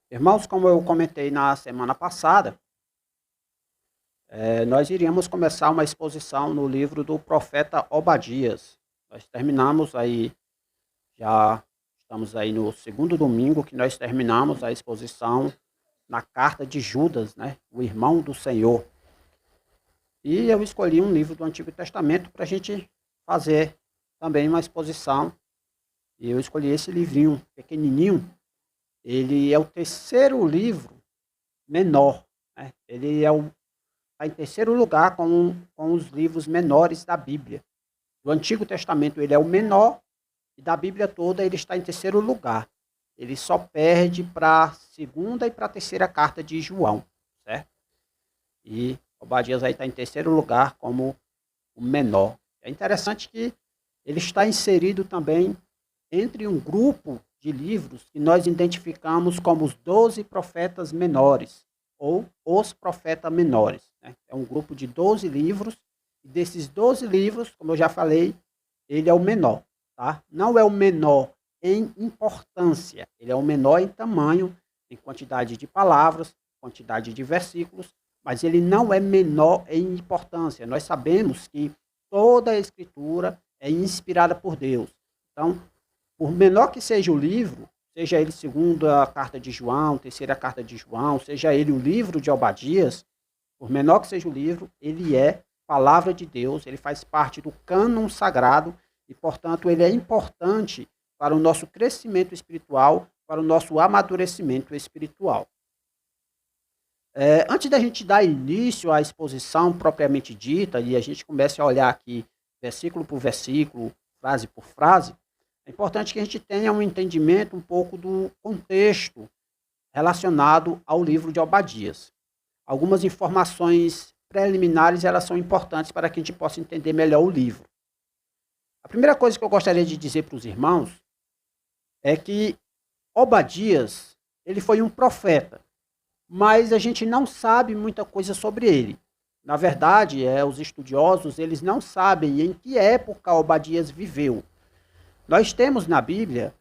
Irmãos, como eu comentei na semana passada, nós iríamos começar uma exposição no livro do profeta Obadias. Nós terminamos aí, já estamos aí no segundo domingo que nós terminamos a exposição na carta de Judas, né, o irmão do Senhor. E eu escolhi um livro do Antigo Testamento para a gente fazer também uma exposição. E eu escolhi esse livrinho pequenininho. Ele é o terceiro livro menor, né? Ele está em terceiro lugar com os livros menores da Bíblia. Do Antigo Testamento ele é o menor e da Bíblia toda ele está em terceiro lugar. Ele só perde para a segunda e para a terceira carta de João, certo? E Obadias aí está em terceiro lugar como o menor. É interessante que ele está inserido também entre um grupo de livros que nós identificamos como os 12 profetas menores, ou os profetas menores, né? É um grupo de 12 livros, e desses 12 livros, como eu já falei, ele é o menor, tá? Não é o menor em importância, ele é o menor em tamanho, em quantidade de palavras, quantidade de versículos, mas ele não é menor em importância. Nós sabemos que toda a Escritura é inspirada por Deus. Então, por menor que seja o livro, seja ele segunda carta de João, terceira carta de João, seja ele o livro de Obadias, por menor que seja o livro, ele é palavra de Deus, ele faz parte do cânon sagrado e, portanto, ele é importante para o nosso crescimento espiritual, para o nosso amadurecimento espiritual. Antes da gente dar início à exposição propriamente dita, e a gente comece a olhar aqui versículo por versículo, frase por frase, é importante que a gente tenha um entendimento um pouco do contexto relacionado ao livro de Obadias. Algumas informações preliminares elas são importantes para que a gente possa entender melhor o livro. A primeira coisa que eu gostaria de dizer para os irmãos é que Obadias ele foi um profeta, mas a gente não sabe muita coisa sobre ele. Na verdade, os estudiosos eles não sabem em que época Obadias viveu. Nós temos na Bíblia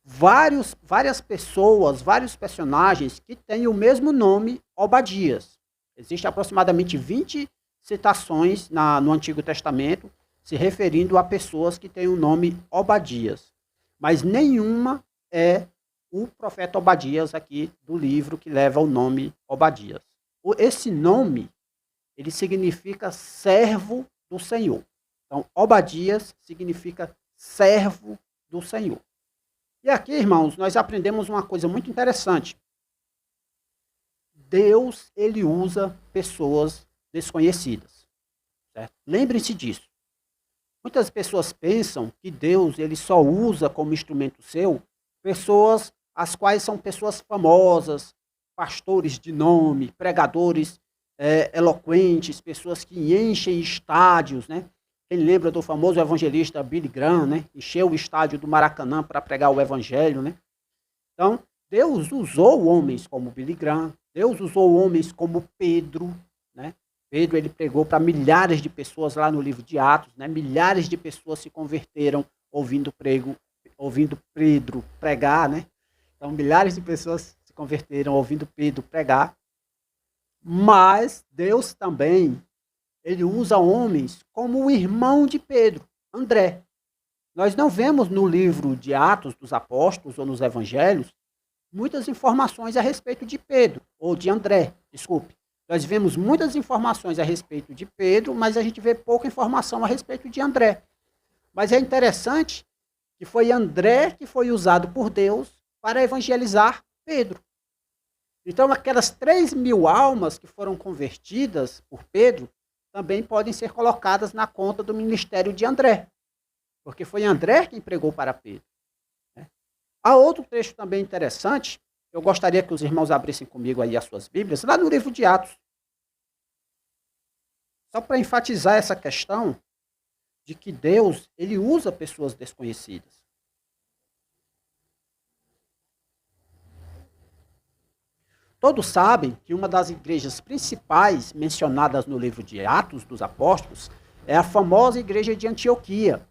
várias pessoas, vários personagens que têm o mesmo nome, Obadias. Existem aproximadamente 20 citações no Antigo Testamento se referindo a pessoas que têm o nome Obadias. Mas nenhuma é o profeta Obadias aqui do livro que leva o nome Obadias. Esse nome, ele significa servo do Senhor. Então, Obadias significa servo do Senhor. E aqui, irmãos, nós aprendemos uma coisa muito interessante. Deus, ele usa pessoas desconhecidas. Certo? Lembrem-se disso. Muitas pessoas pensam que Deus, ele só usa como instrumento seu pessoas as quais são pessoas famosas, pastores de nome, pregadores eloquentes, pessoas que enchem estádios, né? Quem lembra do famoso evangelista Billy Graham, né? Encheu o estádio do Maracanã para pregar o evangelho, né? Então, Deus usou homens como Billy Graham, Deus usou homens como Pedro, né? Pedro, ele pregou para milhares de pessoas lá no livro de Atos, né? Milhares de pessoas se converteram ouvindo Pedro pregar, né? Então, milhares de pessoas se converteram ouvindo Pedro pregar. Mas Deus também ele usa homens como o irmão de Pedro, André. Nós não vemos no livro de Atos dos Apóstolos ou nos Evangelhos muitas informações a respeito de Pedro, ou de André, desculpe. Nós vemos muitas informações a respeito de Pedro, mas a gente vê pouca informação a respeito de André. Mas é interessante que foi André que foi usado por Deus para evangelizar Pedro. Então, aquelas 3.000 almas que foram convertidas por Pedro, também podem ser colocadas na conta do ministério de André, porque foi André quem pregou para Pedro. Né? Há outro trecho também interessante, eu gostaria que os irmãos abrissem comigo aí as suas Bíblias, lá no livro de Atos. Só para enfatizar essa questão de que Deus, ele usa pessoas desconhecidas. Todos sabem que uma das igrejas principais mencionadas no livro de Atos dos Apóstolos é a famosa igreja de Antioquia.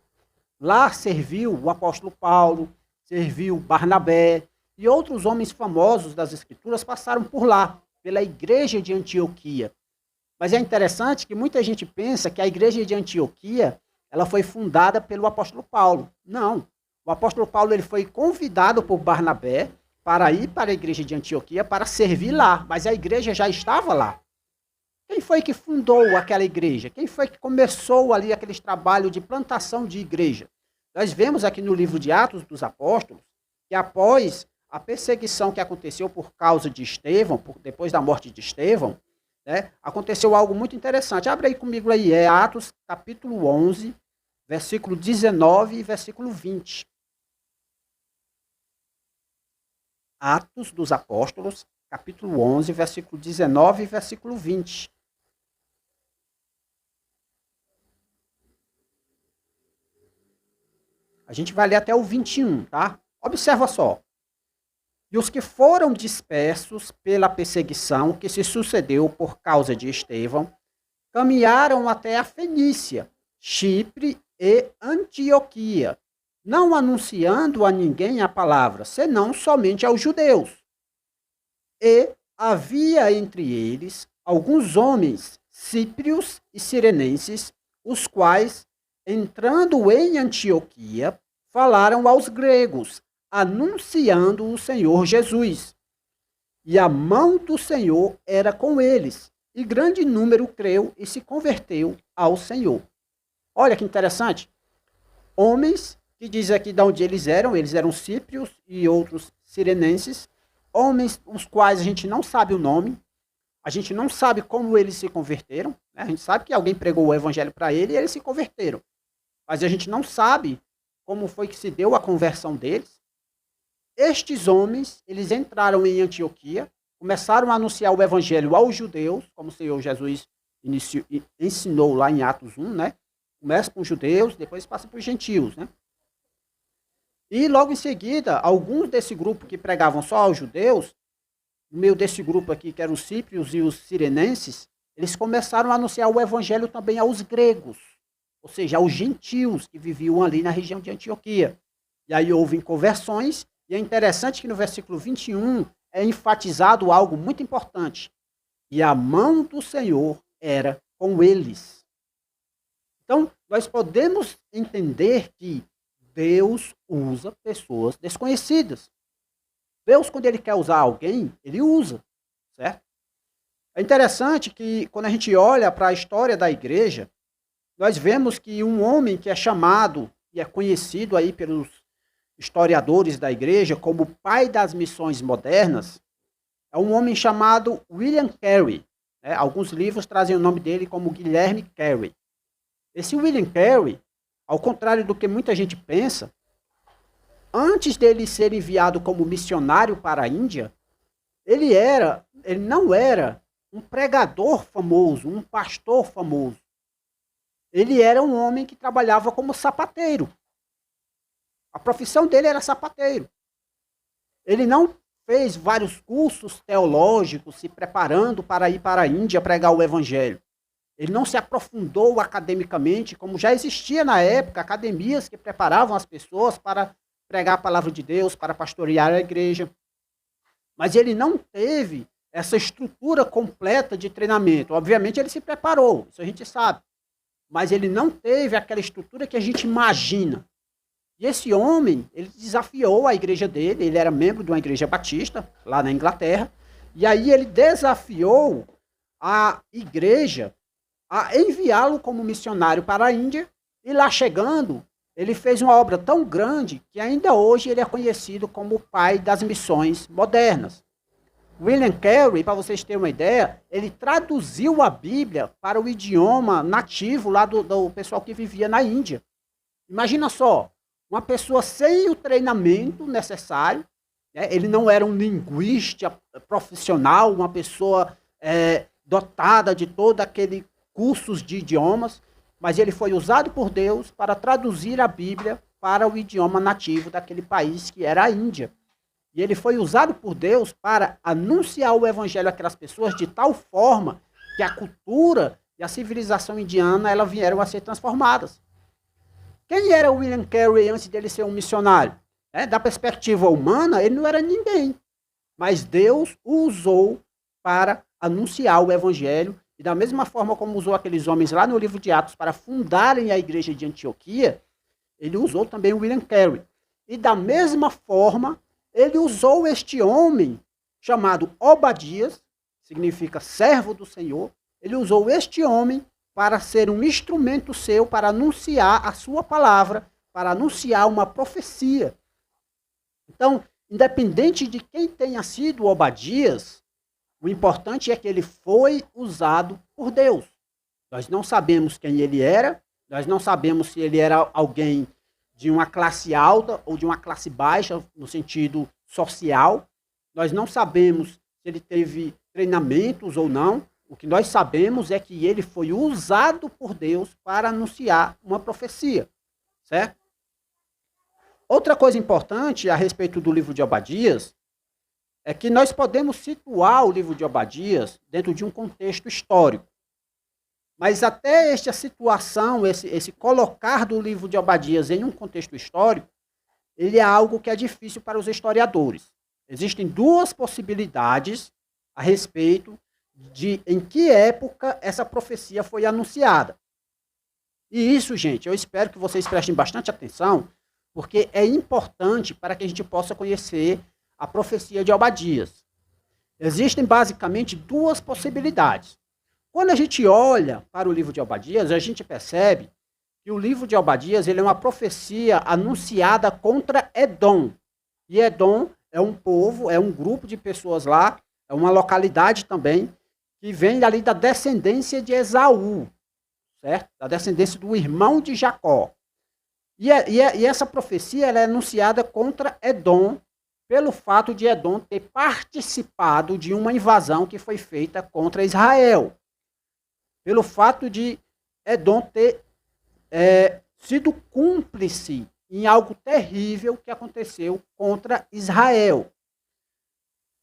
Lá serviu o apóstolo Paulo, serviu Barnabé, e outros homens famosos das Escrituras passaram por lá, pela igreja de Antioquia. Mas é interessante que muita gente pensa que a igreja de Antioquia ela foi fundada pelo apóstolo Paulo. Não. O apóstolo Paulo ele foi convidado por Barnabé para ir para a igreja de Antioquia para servir lá, mas a igreja já estava lá. Quem foi que fundou aquela igreja? Quem foi que começou ali aquele trabalho de plantação de igreja? Nós vemos aqui no livro de Atos dos Apóstolos que após a perseguição que aconteceu por causa de Estevão, depois da morte de Estevão, né, aconteceu algo muito interessante. Abre aí comigo aí, é Atos capítulo 11, versículo 19 e versículo 20. Atos dos Apóstolos, capítulo 11, versículo 19 e versículo 20. A gente vai ler até o 21, tá? Observa só. E os que foram dispersos pela perseguição que se sucedeu por causa de Estevão, caminharam até a Fenícia, Chipre e Antioquia, não anunciando a ninguém a palavra, senão somente aos judeus. E havia entre eles alguns homens cíprios e sirenenses, os quais, entrando em Antioquia, falaram aos gregos, anunciando o Senhor Jesus. E a mão do Senhor era com eles, e grande número creu e se converteu ao Senhor. Olha que interessante. Homens, que diz aqui de onde eles eram cíprios e outros sirenenses, homens os quais a gente não sabe o nome, a gente não sabe como eles se converteram, né? A gente sabe que alguém pregou o evangelho para ele e eles se converteram. Mas a gente não sabe como foi que se deu a conversão deles. Estes homens, eles entraram em Antioquia, começaram a anunciar o evangelho aos judeus, como o Senhor Jesus ensinou lá em Atos 1, né? Começa com os judeus, depois passa para os gentios, né? E logo em seguida, alguns desse grupo que pregavam só aos judeus, no meio desse grupo aqui, que eram os cíprios e os sirenenses, eles começaram a anunciar o evangelho também aos gregos, ou seja, aos gentios que viviam ali na região de Antioquia. E aí houve conversões, e é interessante que no versículo 21 é enfatizado algo muito importante. E a mão do Senhor era com eles. Então, nós podemos entender que Deus usa pessoas desconhecidas. Deus, quando ele quer usar alguém, ele usa, certo? É interessante que, quando a gente olha para a história da igreja, nós vemos que um homem que é chamado e é conhecido aí pelos historiadores da igreja como o pai das missões modernas, é um homem chamado William Carey. Né? Alguns livros trazem o nome dele como Guilherme Carey. Esse William Carey, ao contrário do que muita gente pensa, antes dele ser enviado como missionário para a Índia, ele não era um pregador famoso, um pastor famoso. Ele era um homem que trabalhava como sapateiro. A profissão dele era sapateiro. Ele não fez vários cursos teológicos se preparando para ir para a Índia pregar o evangelho. Ele não se aprofundou academicamente, como já existia na época, academias que preparavam as pessoas para pregar a palavra de Deus, para pastorear a igreja. Mas ele não teve essa estrutura completa de treinamento. Obviamente ele se preparou, isso a gente sabe. Mas ele não teve aquela estrutura que a gente imagina. E esse homem, ele desafiou a igreja dele, ele era membro de uma igreja batista, lá na Inglaterra, e aí ele desafiou a igreja a enviá-lo como missionário para a Índia, e lá chegando, ele fez uma obra tão grande que ainda hoje ele é conhecido como o pai das missões modernas. William Carey, para vocês terem uma ideia, ele traduziu a Bíblia para o idioma nativo lá do pessoal que vivia na Índia. Imagina só, uma pessoa sem o treinamento necessário, né? Ele não era um linguista profissional, uma pessoa dotada de todo aquele cursos de idiomas, mas ele foi usado por Deus para traduzir a Bíblia para o idioma nativo daquele país que era a Índia. E ele foi usado por Deus para anunciar o evangelho àquelas pessoas de tal forma que a cultura e a civilização indiana elas vieram a ser transformadas. Quem era William Carey antes dele ser um missionário? Da perspectiva humana, ele não era ninguém. Mas Deus o usou para anunciar o evangelho. E da mesma forma como usou aqueles homens lá no livro de Atos para fundarem a igreja de Antioquia, ele usou também William Carey. E da mesma forma, ele usou este homem chamado Obadias, significa servo do Senhor. Ele usou este homem para ser um instrumento seu para anunciar a sua palavra, para anunciar uma profecia. Então, independente de quem tenha sido Obadias, o importante é que ele foi usado por Deus. Nós não sabemos quem ele era, nós não sabemos se ele era alguém de uma classe alta ou de uma classe baixa, no sentido social. Nós não sabemos se ele teve treinamentos ou não. O que nós sabemos é que ele foi usado por Deus para anunciar uma profecia, certo? Outra coisa importante a respeito do livro de Obadias é que nós podemos situar o livro de Obadias dentro de um contexto histórico. Mas até esta situação, esse colocar do livro de Obadias em um contexto histórico, ele é algo que é difícil para os historiadores. Existem duas possibilidades a respeito de em que época essa profecia foi anunciada. E isso, gente, eu espero que vocês prestem bastante atenção, porque é importante para que a gente possa conhecer a profecia de Obadias. Existem basicamente duas possibilidades. Quando a gente olha para o livro de Obadias, a gente percebe que o livro de Obadias ele é uma profecia anunciada contra Edom. E Edom é um povo, é um grupo de pessoas lá, é uma localidade também, que vem ali da descendência de Esaú, certo? Da descendência do irmão de Jacó. E essa profecia ela é anunciada contra Edom, pelo fato de Edom ter participado de uma invasão que foi feita contra Israel. Pelo fato de Edom ter sido cúmplice em algo terrível que aconteceu contra Israel.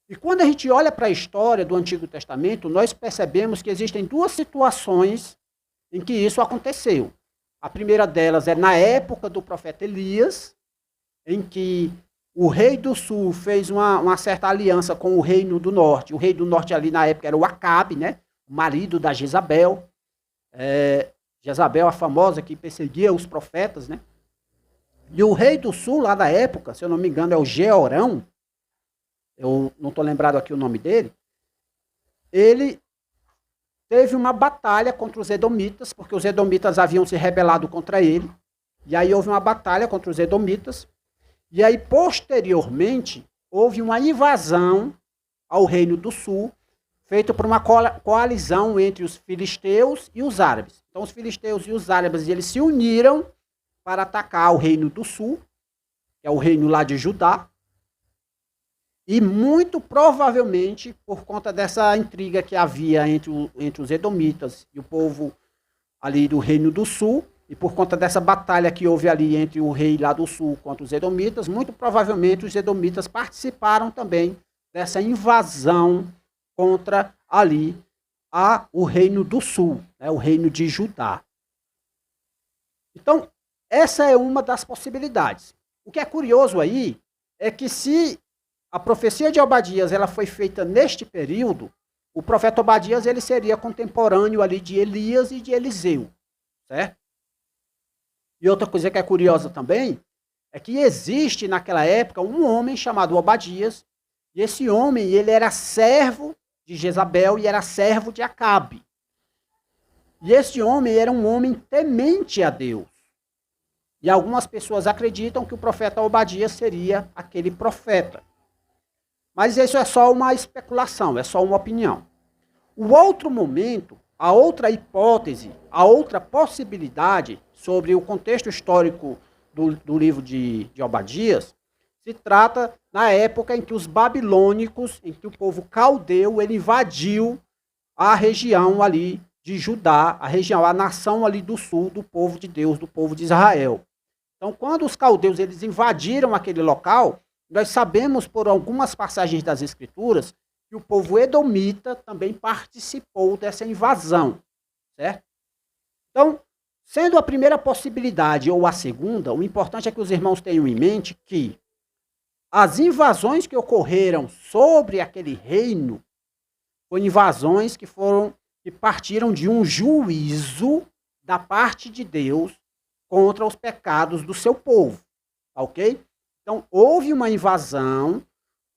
E quando a gente olha para a história do Antigo Testamento, nós percebemos que existem duas situações em que isso aconteceu. A primeira delas é na época do profeta Elias, em que o rei do sul fez uma certa aliança com o reino do norte. O rei do norte ali na época era o Acabe, né? O marido da Jezabel. Jezabel, a famosa que perseguia os profetas, né? E o rei do sul, lá na época, se eu não me engano, é o Jeorão, eu não estou lembrado aqui o nome dele, ele teve uma batalha contra os edomitas, porque os edomitas haviam se rebelado contra ele, e aí houve uma batalha contra os edomitas, e aí posteriormente houve uma invasão ao reino do sul, feita por uma coalizão entre os filisteus e os árabes. Então os filisteus e os árabes eles se uniram para atacar o reino do sul, que é o reino lá de Judá, e muito provavelmente, por conta dessa intriga que havia entre os edomitas e o povo ali do reino do sul, e por conta dessa batalha que houve ali entre o rei lá do sul contra os edomitas, muito provavelmente os edomitas participaram também dessa invasão contra ali o reino do sul, né, o reino de Judá. Então, essa é uma das possibilidades. O que é curioso aí é que se a profecia de Obadias ela foi feita neste período, o profeta Obadias ele seria contemporâneo ali de Elias e de Eliseu, certo? E outra coisa que é curiosa também é que existe naquela época um homem chamado Obadias, e esse homem ele era servo de Jezabel e era servo de Acabe. E esse homem era um homem temente a Deus. E algumas pessoas acreditam que o profeta Obadias seria aquele profeta. Mas isso é só uma especulação, é só uma opinião. O outro momento, a outra hipótese, a outra possibilidade sobre o contexto histórico do livro de Obadias, se trata na época em que os babilônicos, em que o povo caldeu, ele invadiu a região ali de Judá, a nação ali do sul do povo de Deus, do povo de Israel. Então, quando os caldeus eles invadiram aquele local, nós sabemos por algumas passagens das Escrituras que o povo edomita também participou dessa invasão, certo? Então, sendo a primeira possibilidade ou a segunda, o importante é que os irmãos tenham em mente que As invasões que ocorreram sobre aquele reino foram invasões que partiram de um juízo da parte de Deus contra os pecados do seu povo, ok? Então, houve uma invasão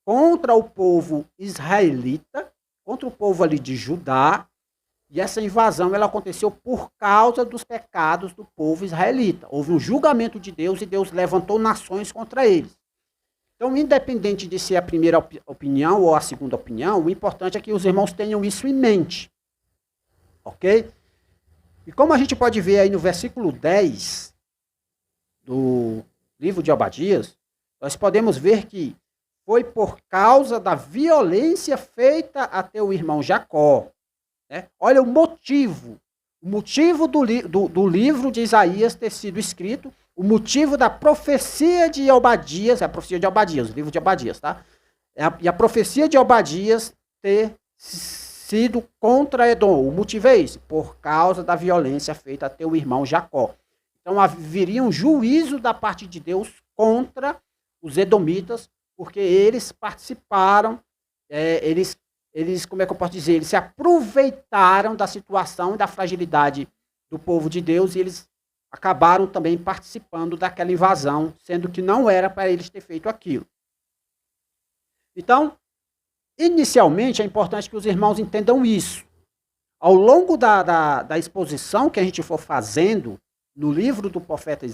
contra o povo israelita, contra o povo ali de Judá, e essa invasão ela aconteceu por causa dos pecados do povo israelita. Houve um julgamento de Deus e Deus levantou nações contra eles. Então, independente de ser a primeira opinião ou a segunda opinião, o importante é que os irmãos tenham isso em mente. Ok? E como a gente pode ver aí no versículo 10 do livro de Obadias, nós podemos ver que foi por causa da violência feita a teu irmão Jacó. Né? Olha o motivo do livro de Isaías ter sido escrito, o motivo da profecia de Obadias, é a profecia de Obadias, o livro de Obadias, tá? E a profecia de Obadias ter sido contra Edom. O motivo é esse, por causa da violência feita a teu irmão Jacó. Então haveria um juízo da parte de Deus contra os edomitas, porque eles participaram, eles, como é que eu posso dizer, eles se aproveitaram da situação e da fragilidade do povo de Deus e eles acabaram também participando daquela invasão, sendo que não era para eles ter feito aquilo. Então, inicialmente, é importante que os irmãos entendam isso. Ao longo da exposição que a gente for fazendo no livro do profeta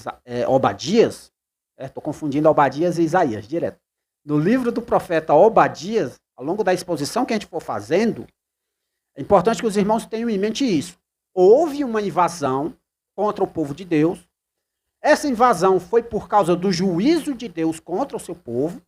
Obadias, estou confundindo Obadias e Isaías, direto. No livro do profeta Obadias, ao longo da exposição que a gente for fazendo, é importante que os irmãos tenham em mente isso. Houve uma invasão contra o povo de Deus. Essa invasão foi por causa do juízo de Deus contra o seu povo,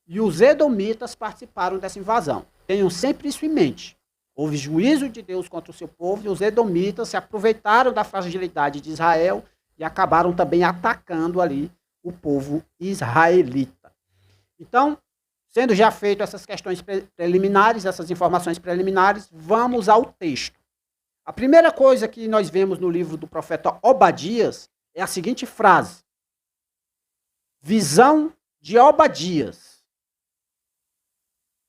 e os edomitas participaram dessa invasão. Tenham sempre isso em mente. Houve juízo de Deus contra o seu povo, e os edomitas se aproveitaram da fragilidade de Israel e acabaram também atacando ali o povo israelita. Então, sendo já feito essas questões preliminares, essas informações preliminares, vamos ao texto. A primeira coisa que nós vemos no livro do profeta Obadias é a seguinte frase: visão de Obadias.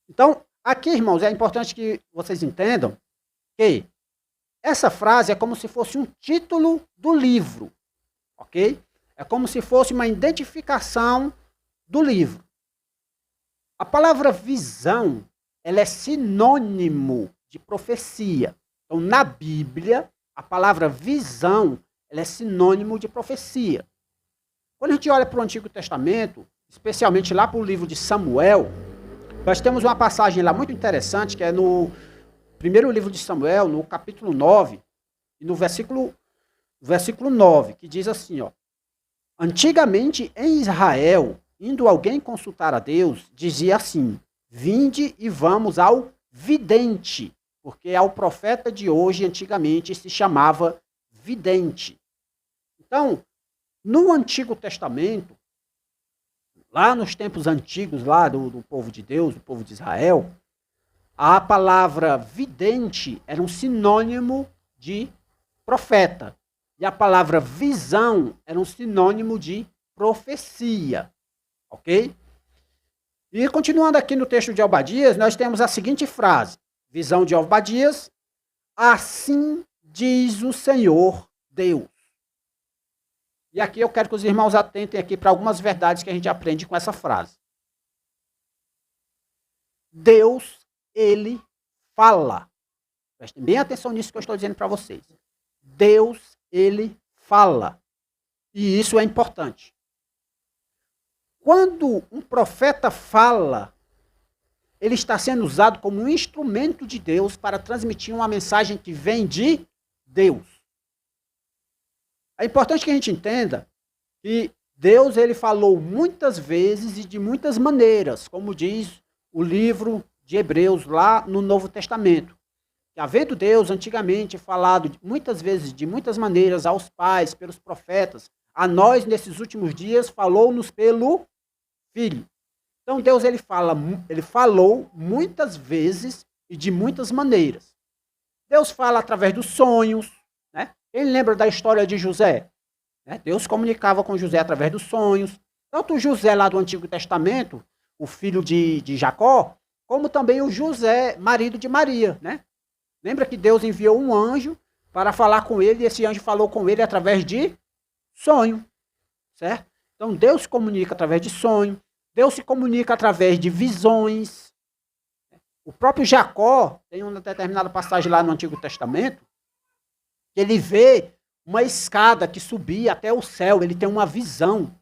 Então, aqui, irmãos, é importante que vocês entendam que essa frase é como se fosse um título do livro, ok? É como se fosse uma identificação do livro. A palavra visão, ela é sinônimo de profecia. Então, na Bíblia, a palavra visão, ela é sinônimo de profecia. Quando a gente olha para o Antigo Testamento, especialmente lá para o livro de Samuel, nós temos uma passagem lá muito interessante, que é no primeiro livro de Samuel, no capítulo 9, e no versículo 9, que diz assim, ó: antigamente em Israel, indo alguém consultar a Deus, dizia assim: vinde e vamos ao vidente, porque ao profeta de hoje, antigamente, se chamava vidente. Então, no Antigo Testamento, lá nos tempos antigos, lá do povo de Deus, do povo de Israel, a palavra vidente era um sinônimo de profeta. E a palavra visão era um sinônimo de profecia. Ok? E continuando aqui no texto de Obadias, nós temos a seguinte frase: visão de Obadias: assim diz o Senhor Deus. E aqui eu quero que os irmãos atentem aqui para algumas verdades que a gente aprende com essa frase. Deus, ele fala. Prestem bem atenção nisso que eu estou dizendo para vocês. Deus, ele fala. E isso é importante. Quando um profeta fala, ele está sendo usado como um instrumento de Deus para transmitir uma mensagem que vem de Deus. É importante que a gente entenda que Deus ele falou muitas vezes e de muitas maneiras, como diz o livro de Hebreus lá no Novo Testamento. Que, havendo Deus antigamente falado muitas vezes, de muitas maneiras, aos pais, pelos profetas, a nós nesses últimos dias falou-nos pelo Filho. Então Deus ele falou muitas vezes e de muitas maneiras. Deus fala através dos sonhos, né? Quem lembra da história de José? Deus comunicava com José através dos sonhos. Tanto José lá do Antigo Testamento, o filho de Jacó, como também o José, marido de Maria, né? Lembra que Deus enviou um anjo para falar com ele, e esse anjo falou com ele através de sonho, certo? Então Deus se comunica através de sonho, Deus se comunica através de visões. O próprio Jacó, tem uma determinada passagem lá no Antigo Testamento, que ele vê uma escada que subia até o céu, ele tem uma visão.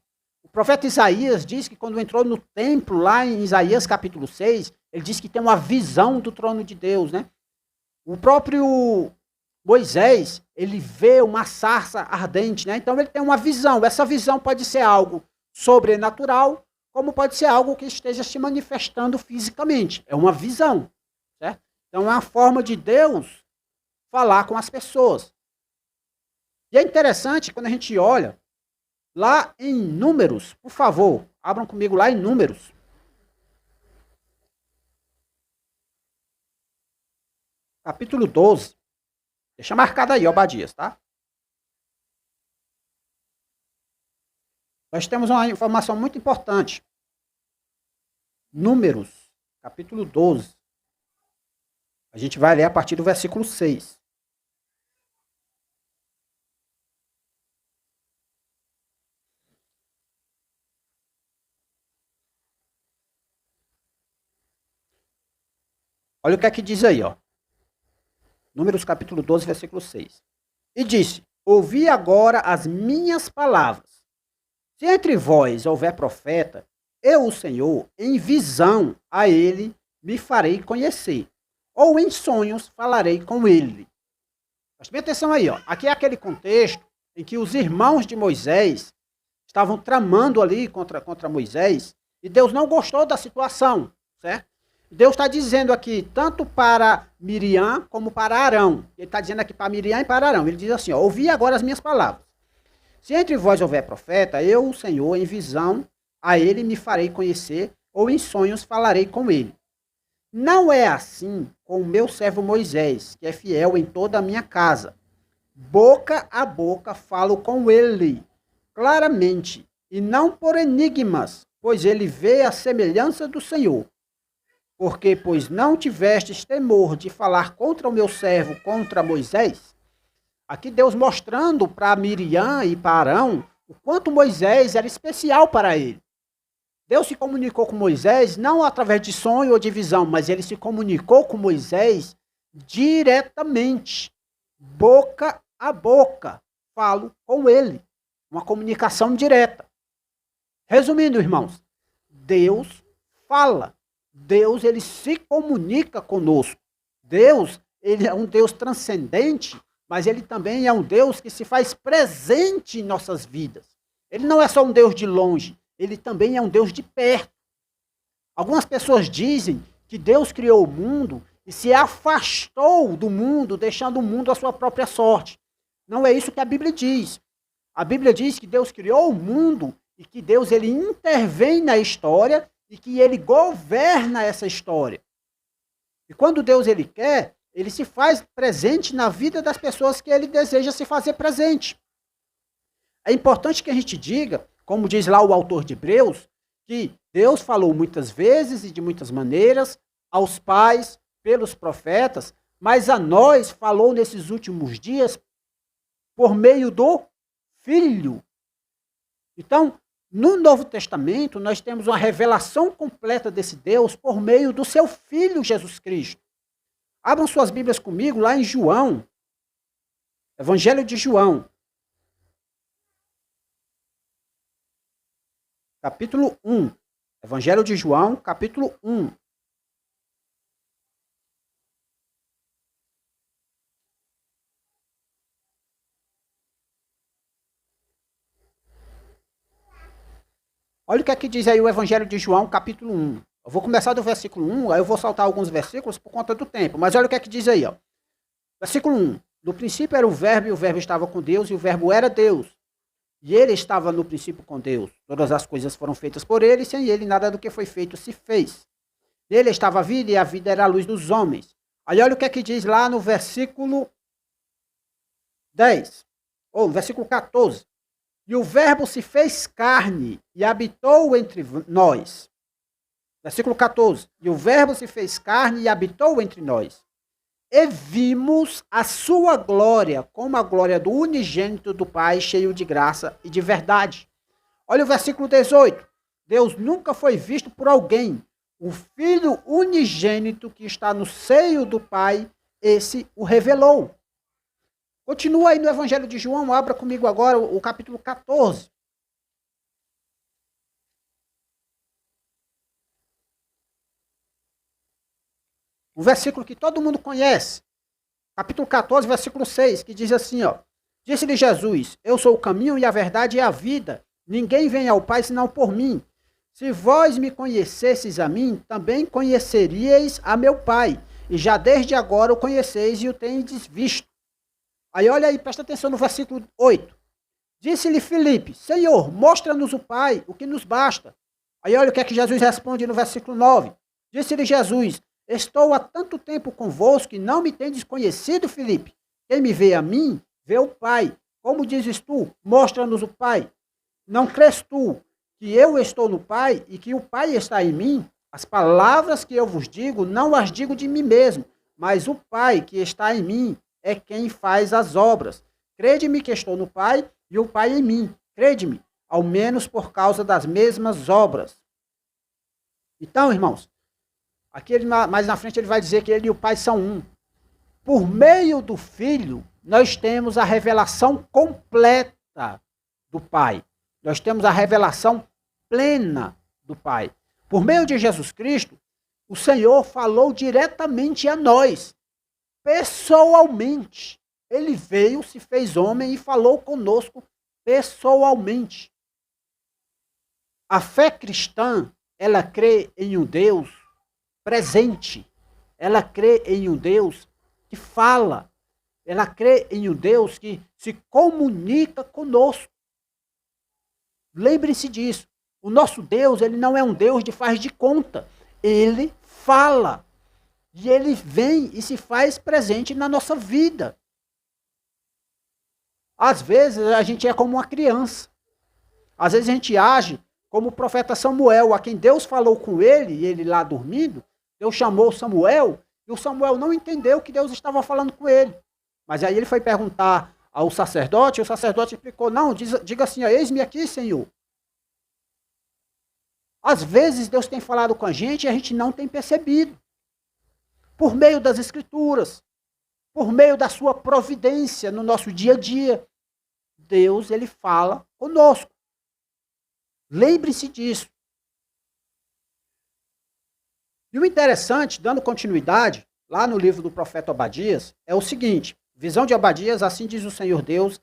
O profeta Isaías diz que quando entrou no templo, lá em Isaías capítulo 6, ele diz que tem uma visão do trono de Deus, né? O próprio Moisés, ele vê uma sarça ardente, né? Então ele tem uma visão. Essa visão pode ser algo sobrenatural, como pode ser algo que esteja se manifestando fisicamente. É uma visão, certo? Então é uma forma de Deus falar com as pessoas. E é interessante quando a gente olha lá em Números, por favor, abram comigo lá em Números. Capítulo 12. Deixa marcado aí, Obadias, tá? Nós temos uma informação muito importante. Números, capítulo 12. A gente vai ler a partir do versículo 6. Olha o que é que diz aí, ó. Números capítulo 12, versículo 6. E disse: ouvi agora as minhas palavras. Se entre vós houver profeta, eu, o Senhor, em visão a ele me farei conhecer, ou em sonhos falarei com ele. Preste bem atenção aí, ó. Aqui é aquele contexto em que os irmãos de Moisés estavam tramando ali contra Moisés, e Deus não gostou da situação, certo? Deus está dizendo aqui, tanto para Miriam como para Arão. Ele está dizendo aqui para Miriam e para Arão. Ele diz assim, ó, ouvi agora as minhas palavras. Se entre vós houver profeta, eu, o Senhor, em visão, a ele me farei conhecer, ou em sonhos falarei com ele. Não é assim com o meu servo Moisés, que é fiel em toda a minha casa. Boca a boca falo com ele, claramente, e não por enigmas, pois ele vê a semelhança do Senhor. Porque, pois não tivestes temor de falar contra o meu servo, contra Moisés. Aqui Deus mostrando para Miriam e para Arão o quanto Moisés era especial para ele. Deus se comunicou com Moisés não através de sonho ou de visão, mas ele se comunicou com Moisés diretamente, boca a boca, falo com ele. Uma comunicação direta. Resumindo, irmãos, Deus fala. Deus, ele se comunica conosco. Deus, ele é um Deus transcendente, mas ele também é um Deus que se faz presente em nossas vidas. Ele não é só um Deus de longe, ele também é um Deus de perto. Algumas pessoas dizem que Deus criou o mundo e se afastou do mundo, deixando o mundo à sua própria sorte. Não é isso que a Bíblia diz. A Bíblia diz que Deus criou o mundo e que Deus, ele intervém na história e que ele governa essa história. E quando Deus ele quer, ele se faz presente na vida das pessoas que ele deseja se fazer presente. É importante que a gente diga, como diz lá o autor de Hebreus, que Deus falou muitas vezes e de muitas maneiras aos pais, pelos profetas, mas a nós falou nesses últimos dias por meio do Filho. Então, no Novo Testamento, nós temos uma revelação completa desse Deus por meio do seu Filho Jesus Cristo. Abram suas Bíblias comigo lá em João, Evangelho de João, capítulo 1. Evangelho de João, capítulo 1. Olha o que aqui diz aí o Evangelho de João, capítulo 1. Eu vou começar do versículo 1, aí eu vou saltar alguns versículos por conta do tempo. Mas olha o que aqui diz aí, ó. Versículo 1. No princípio era o Verbo, e o Verbo estava com Deus, e o Verbo era Deus. E ele estava no princípio com Deus. Todas as coisas foram feitas por ele, e sem ele nada do que foi feito se fez. Nele estava a vida, e a vida era a luz dos homens. Aí olha o que aqui diz lá no versículo 10, ou versículo 14. E o Verbo se fez carne e habitou entre nós. Versículo 14. E o verbo se fez carne e habitou entre nós. E vimos a sua glória, como a glória do unigênito do Pai, cheio de graça e de verdade. Olha o versículo 18. Deus nunca foi visto por alguém. O Filho unigênito que está no seio do Pai, esse o revelou. Continua aí no Evangelho de João, abra comigo agora o capítulo 14. Um versículo que todo mundo conhece. Capítulo 14, versículo 6, que diz assim, ó. Disse-lhe Jesus, eu sou o caminho e a verdade e a vida. Ninguém vem ao Pai senão por mim. Se vós me conhecesseis a mim, também conheceríeis a meu Pai. E já desde agora o conheceis e o tendes visto. Aí olha aí, presta atenção no versículo 8. Disse-lhe Filipe, Senhor, mostra-nos o Pai, o que nos basta. Aí olha o que é que Jesus responde no versículo 9. Disse-lhe Jesus, estou há tanto tempo convosco que não me tendes conhecido, Filipe. Quem me vê a mim, vê o Pai. Como dizes tu, mostra-nos o Pai. Não crês tu que eu estou no Pai e que o Pai está em mim? As palavras que eu vos digo, não as digo de mim mesmo, mas o Pai que está em mim é quem faz as obras. Crede-me que estou no Pai e o Pai em mim. Crede-me, ao menos por causa das mesmas obras. Então, irmãos, aqui mais na frente ele vai dizer que ele e o Pai são um. Por meio do Filho, nós temos a revelação completa do Pai. Nós temos a revelação plena do Pai. Por meio de Jesus Cristo, o Senhor falou diretamente a nós, pessoalmente. Ele veio, se fez homem e falou conosco pessoalmente. A fé cristã, ela crê em um Deus presente. Ela crê em um Deus que fala. Ela crê em um Deus que se comunica conosco. Lembre-se disso. O nosso Deus, ele não é um Deus de faz de conta. Ele fala. E ele vem e se faz presente na nossa vida. Às vezes a gente é como uma criança. Às vezes a gente age como o profeta Samuel, a quem Deus falou com ele, e ele lá dormindo, Deus chamou Samuel, e o Samuel não entendeu que Deus estava falando com ele. Mas aí ele foi perguntar ao sacerdote, e o sacerdote explicou, não, diga assim, eis-me aqui, Senhor. Às vezes Deus tem falado com a gente e a gente não tem percebido. Por meio das Escrituras, por meio da sua providência no nosso dia a dia, Deus, ele fala conosco. Lembre-se disso. E o interessante, dando continuidade, lá no livro do profeta Obadias, é o seguinte, visão de Obadias, assim diz o Senhor Deus,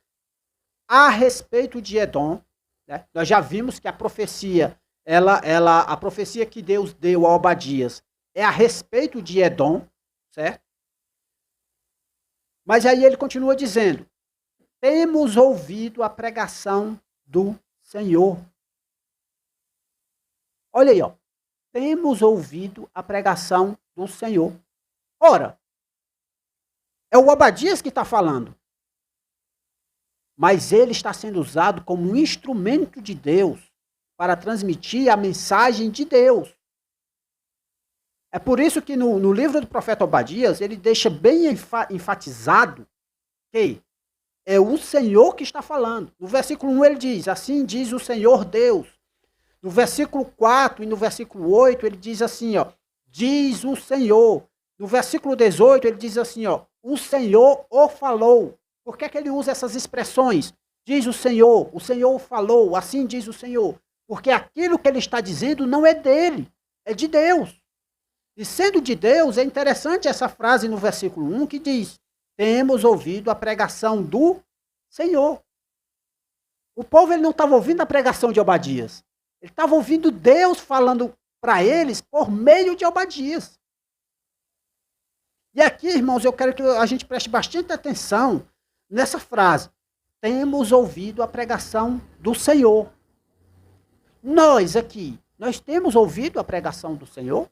a respeito de Edom, né? Nós já vimos que a profecia, a profecia que Deus deu a Obadias é a respeito de Edom, certo? Mas aí ele continua dizendo, temos ouvido a pregação do Senhor. Olha aí, ó. Temos ouvido a pregação do Senhor. Ora, é o Obadias que está falando. Mas ele está sendo usado como um instrumento de Deus para transmitir a mensagem de Deus. É por isso que no livro do profeta Obadias, ele deixa bem enfatizado que é o Senhor que está falando. No versículo 1 ele diz, assim diz o Senhor Deus. No versículo 4 e no versículo 8 ele diz assim, ó, diz o Senhor. No versículo 18 ele diz assim, ó, o Senhor o falou. Por que ele usa essas expressões? Diz o Senhor falou, assim diz o Senhor. Porque aquilo que ele está dizendo não é dele, é de Deus. E sendo de Deus, é interessante essa frase no versículo 1 que diz, temos ouvido a pregação do Senhor. O povo ele não estava ouvindo a pregação de Obadias. Ele estava ouvindo Deus falando para eles por meio de Obadias. E aqui, irmãos, eu quero que a gente preste bastante atenção nessa frase. Temos ouvido a pregação do Senhor. Nós aqui, nós temos ouvido a pregação do Senhor?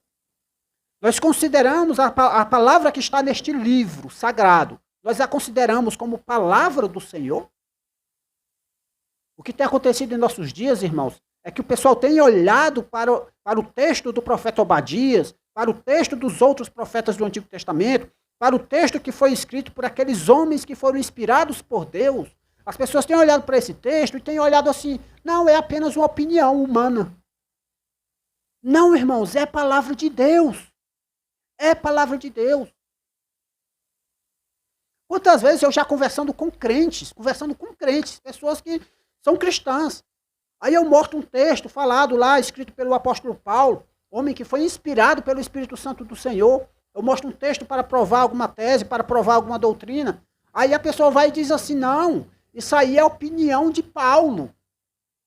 Nós consideramos a palavra que está neste livro sagrado, nós a consideramos como palavra do Senhor? O que tem acontecido em nossos dias, irmãos, é que o pessoal tem olhado para o texto do profeta Obadias, para o texto dos outros profetas do Antigo Testamento, para o texto que foi escrito por aqueles homens que foram inspirados por Deus. As pessoas têm olhado para esse texto e têm olhado assim, não, é apenas uma opinião humana. Não, irmãos, é palavra de Deus. É palavra de Deus. Quantas vezes eu já conversando com crentes, pessoas que são cristãs. Aí eu mostro um texto falado lá, escrito pelo apóstolo Paulo, homem que foi inspirado pelo Espírito Santo do Senhor. Eu mostro um texto para provar alguma tese, para provar alguma doutrina. Aí a pessoa vai e diz assim, não, isso aí é a opinião de Paulo.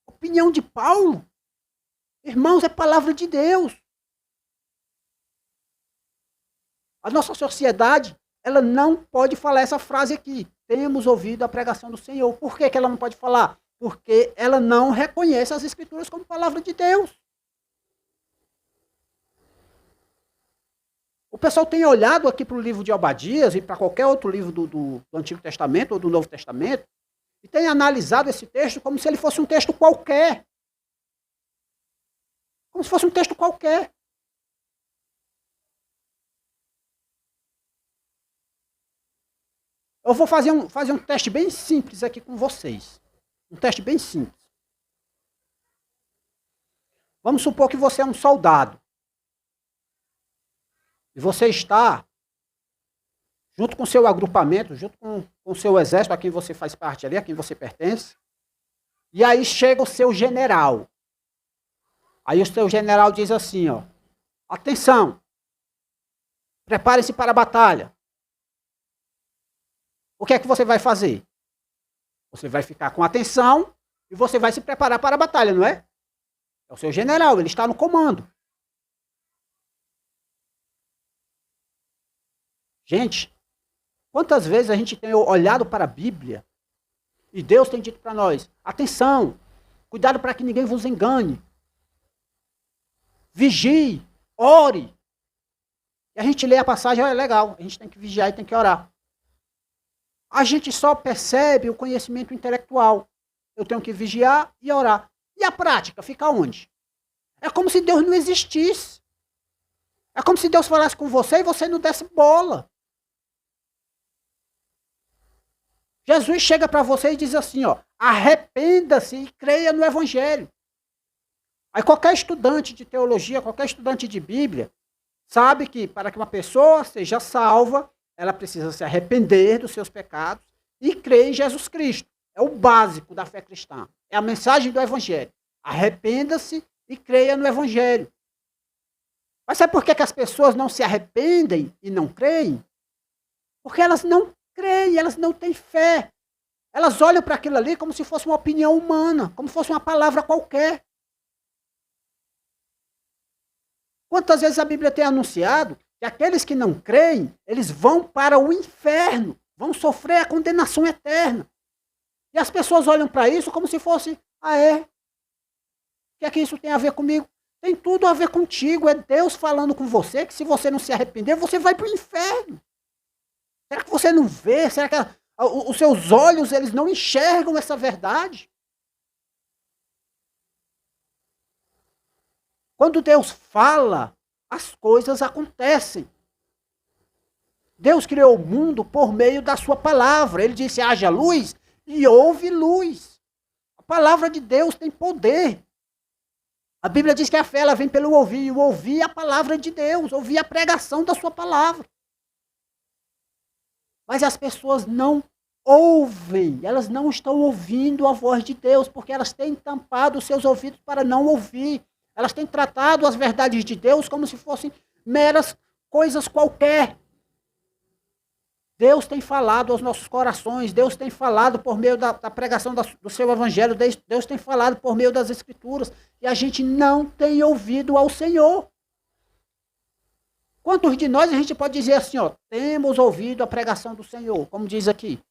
Opinião de Paulo? Irmãos, é palavra de Deus. A nossa sociedade, ela não pode falar essa frase aqui. Temos ouvido a pregação do Senhor. Por que ela não pode falar? Porque ela não reconhece as Escrituras como palavra de Deus. O pessoal tem olhado aqui para o livro de Obadias e para qualquer outro livro do Antigo Testamento ou do Novo Testamento e tem analisado esse texto como se ele fosse um texto qualquer. Como se fosse um texto qualquer. Eu vou fazer um teste bem simples aqui com vocês. Um teste bem simples. Vamos supor que você é um soldado. E você está, junto com o seu agrupamento, junto com o seu exército, a quem você faz parte ali, a quem você pertence. E aí chega o seu general. Aí o seu general diz assim, ó, atenção, prepare-se para a batalha. O que é que você vai fazer? Você vai ficar com atenção e você vai se preparar para a batalha, não é? É o seu general, ele está no comando. Gente, quantas vezes a gente tem olhado para a Bíblia e Deus tem dito para nós, atenção, cuidado para que ninguém vos engane. Vigie, ore. E a gente lê a passagem, é legal, a gente tem que vigiar e tem que orar. A gente só percebe o conhecimento intelectual. Eu tenho que vigiar e orar. E a prática fica onde? É como se Deus não existisse. É como se Deus falasse com você e você não desse bola. Jesus chega para você e diz assim, ó, arrependa-se e creia no Evangelho. Aí qualquer estudante de teologia, qualquer estudante de Bíblia, sabe que para que uma pessoa seja salva, ela precisa se arrepender dos seus pecados e crer em Jesus Cristo. É o básico da fé cristã. É a mensagem do Evangelho. Arrependa-se e creia no Evangelho. Mas sabe por que as pessoas não se arrependem e não creem? Porque elas não creem, elas não têm fé. Elas olham para aquilo ali como se fosse uma opinião humana, como se fosse uma palavra qualquer. Quantas vezes a Bíblia tem anunciado que aqueles que não creem, eles vão para o inferno, vão sofrer a condenação eterna. E as pessoas olham para isso como se fosse, o que é que isso tem a ver comigo? Tem tudo a ver contigo, é Deus falando com você, que se você não se arrepender, você vai para o inferno. Será que você não vê? Será que os seus olhos, eles não enxergam essa verdade? Quando Deus fala, as coisas acontecem. Deus criou o mundo por meio da sua palavra. Ele disse, haja luz, e houve luz. A palavra de Deus tem poder. A Bíblia diz que a fé ela vem pelo ouvir, e o ouvir a palavra de Deus, ouvir a pregação da sua palavra. Mas as pessoas não ouvem, elas não estão ouvindo a voz de Deus, porque elas têm tampado os seus ouvidos para não ouvir. Elas têm tratado as verdades de Deus como se fossem meras coisas qualquer. Deus tem falado aos nossos corações, Deus tem falado por meio da pregação do seu evangelho, Deus tem falado por meio das escrituras, e a gente não tem ouvido ao Senhor. Quantos de nós a gente pode dizer assim, ó, temos ouvido a pregação do Senhor, como diz aqui.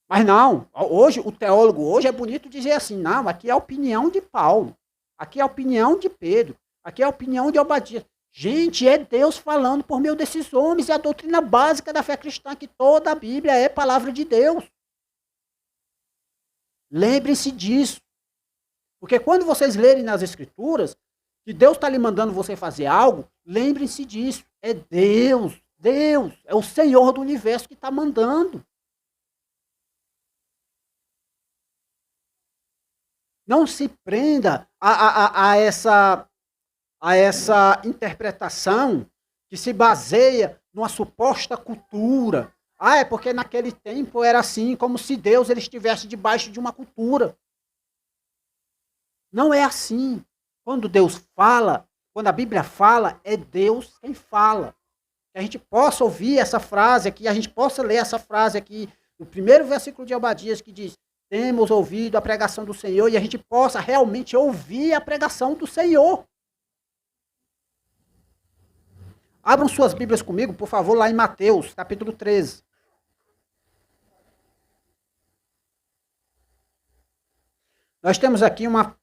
Mas não, hoje, o teólogo hoje é bonito dizer assim, não, aqui é a opinião de Paulo, aqui é a opinião de Pedro, aqui é a opinião de Obadias. Gente, é Deus falando por meio desses homens, é a doutrina básica da fé cristã, que toda a Bíblia é palavra de Deus. Lembrem-se disso. Porque quando vocês lerem nas Escrituras, que Deus está lhe mandando você fazer algo, lembrem-se disso. É Deus, é o Senhor do universo que está mandando. Não se prenda a essa interpretação que se baseia numa suposta cultura. É porque naquele tempo era assim, como se Deus ele estivesse debaixo de uma cultura. Não é assim. Quando Deus fala, quando a Bíblia fala, é Deus quem fala. Que a gente possa ouvir essa frase aqui, a gente possa ler essa frase aqui, no primeiro versículo de Obadias, que diz: temos ouvido a pregação do Senhor, e a gente possa realmente ouvir a pregação do Senhor. Abram suas Bíblias comigo, por favor, lá em Mateus, capítulo 13. Nós temos aqui uma